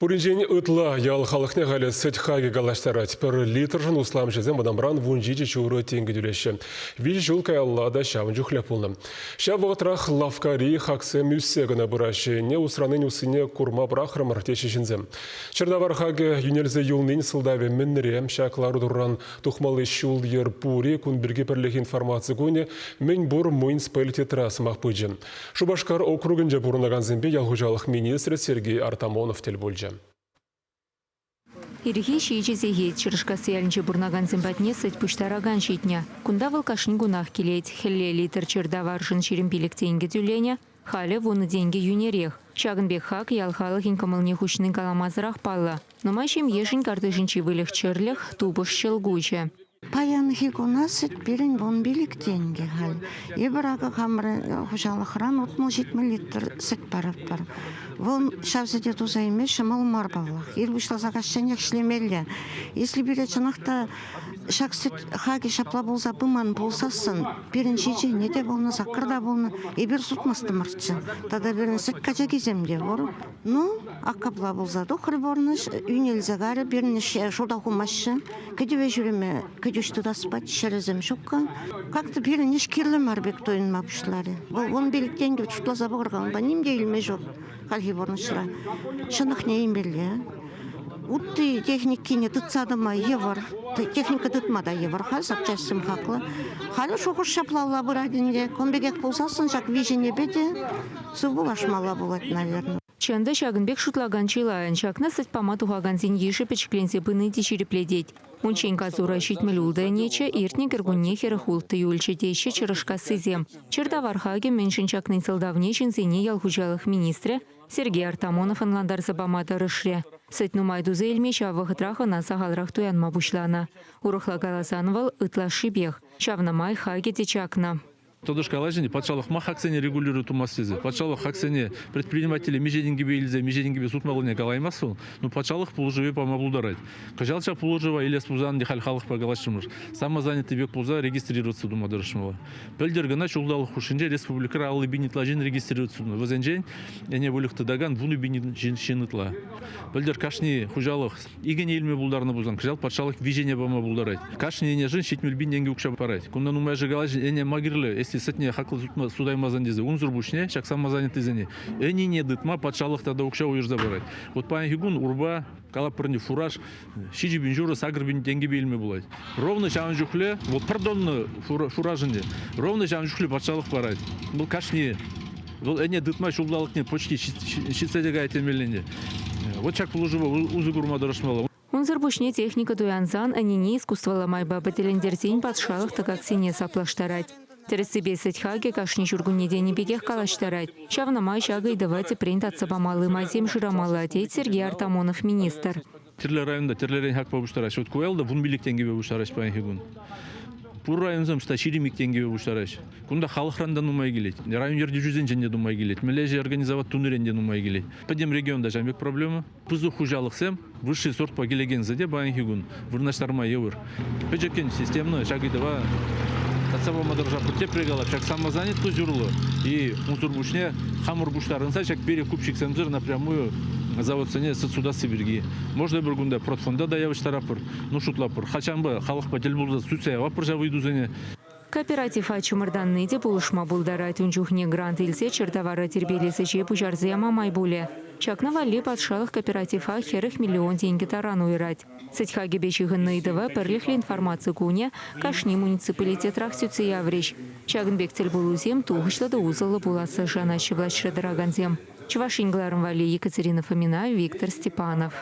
Пуринжен ытла ял халықне ғалі сөт хаги галаштарать. Пір литр жын услам жезен мадамран вунжичи чуры тенгі дүлеші. Виж жул каяллада шавын жүхлі пулны. Шав вғытрах лавкари хаксе мүссегіна бұраши. Не усранын усыне курма брахрам ртеші жінзем. Чердавар хаги юнелзе юлнын сылдаве міннірем шаклару дұрран тухмалы шул ер пури күн бірге бірлік информация көне мен бұр муниципалитет расы мақпыджы. Шубашкар округінже бұрынаган зембе ялғужалық министр Сергей Артамонов тел бөлжі. Ирихи шиичи зегет, чырышкасы ялінче бұрнаган зімбатне сәт пұштараган шейтне. Кунда вылкашын гунах келет, хелле литр чердавар жын шеремпелік тенге дюлене, халі вуны денге юнерех. Шагынбек хак ялхалық инкамылне хушының каламазырақ палла. Нумайшем ешін картышынчи вылық чырлық тубыш шылгуче. Паянхи гунасет пирен вон билик деньги хал. Ебрага хамры хужалахран отмыл 70 литр сет парап бар. Вон шавзеде туза имеш шамал марбавлах. Ир вышла загашчанях шлемелля. Если берет чанахта шаксет хаги шапла болса быман болсасын, пиренчичи нете болна закырда болна, и бир сутмасты марчы. Тада берен сет кача кеземде бор. Ну, аккапла болса дохры борныш, юнелзагаре берен шуда хумашы, кедеве жүреме, кедюшты да спать, шерезем шукка. Как-то берен кирлы марбек тойын мапышлары. Вон белик деньги чутла заборган, ба нимде илме жоқ. Халхи борнышыра. Шынық нейін белі. Утты техники не тыцадыма евар. Техника тытмада евар. Хал сапчасым хақлы. Халі шоқыр шаплаула бұрадынде. Конбегек болсасын жак вижене беде. Субулашмала болады, наверное. Чанда Шагынбек шутлаган чилайын. Шакна сәт памат ухаган зин еші печкленсе пыны тишерепледет. Унчен казура щитмель улдайнече, иртне гергунне херахулты юльче тещи чырышкасы зем. Чердавархаге меншин чакнын сылдавнечен зене ялхужалых министре Сергей Артамонов анландар забамада рышре. Сәт нумайдузы елме шавығытрақ ана сағалрақ туянма бушлана. Урықла галасанывал ытлаши бех. Шавнамай хаге течакна. Тодушка лажини патшалық махаксене регулирует умастезы. Патшалық хаксене предприниматели межединги бейлзе, межединги бе сутмалыне галаймасу, но патшалық пулжыве помаблударать. Кажалча пулжыва или спузан дихаль халық погалашымыр. Самозанятый век пулза регистрируется думадарышмала. Пельдергана чулдалық хушинже республикара аллы бинит лажин регистрируется. Возенжень, яне вылыхты даган вуны бинит шинытла. Пельдер кашни хужалық игене илме булдарны бузан. Кажал патшалық вижене бама булдарать. Кашни не жин щитмель бин деньги укша парать. Кунда нумай жигалажин эне магирле. Если сетне хакл судай мазандезе, унзур бушне, чак сам мазанит изене. Эни не дытма, патшалық тогда укша уйыр забарать. Вот паян хигун урба, калапырни фураж, шиджи бинжура сагр бин деньги бельме булать. Ровно чан жухле, вот пардонно фураженде, ровно чан жухле патшалық парать. Был кашни, вот эни дытма шулдалық не почти шицедега этемеленде. Вот чак положива узы гурма дорашмала. Унзыр бушне техника дуянзан, а не искусствовала майба бателендерзень патшалық так сине саплаштарать. Тересибе сетхаге кашни жургуне дени бегех калаштарать. Шавна май шага и давайте принт от сабамалы мазим жирамалы отец Сергей Артамонов министр. Терлер районда терлерен хак побуштараш. Вот куэлда вун билик тенге побуштараш паян хигун. Пур районзам шта ширимик тенге побуштараш. Кунда халықранда нумай келет. Район жерде жүзен женде нумай келет. Мележе организовать тунеренде нумай келет. Подем регионда жамбек проблема. Пызу хужалық сем, высший сорт погелеген заде паян хигун. Вырнаштарма евр. Педжекен системно шагидова. Тацаба мадаржа путте прегала, чак самозанят журлы. И мусор бушне хамур буштарынса чак бере купчик сензер напрямую завод цене суда Сибирги. Можно бургунда протфонда да явыштарапыр, ну шутлапыр. Хачанбы халық патель булда суция вапыр жавыйду зене. Кооператив ачымырданны де булышма булдарать унчухне грант илсе чертавара тербелесі же пужарзия мамай буле. Чакна валли патшалық кооператива херых миллион деньги таран уйрать. Сетхаге бечігінны идыва пірліхлі информация куне кашни муниципалитет рахсюцы яврещ. Чагынбек тель булузем туғышлады узылы буласы жанашы влашры дыраганзем. Чувашингларым вали Екатерина Фомина, Виктор Степанов.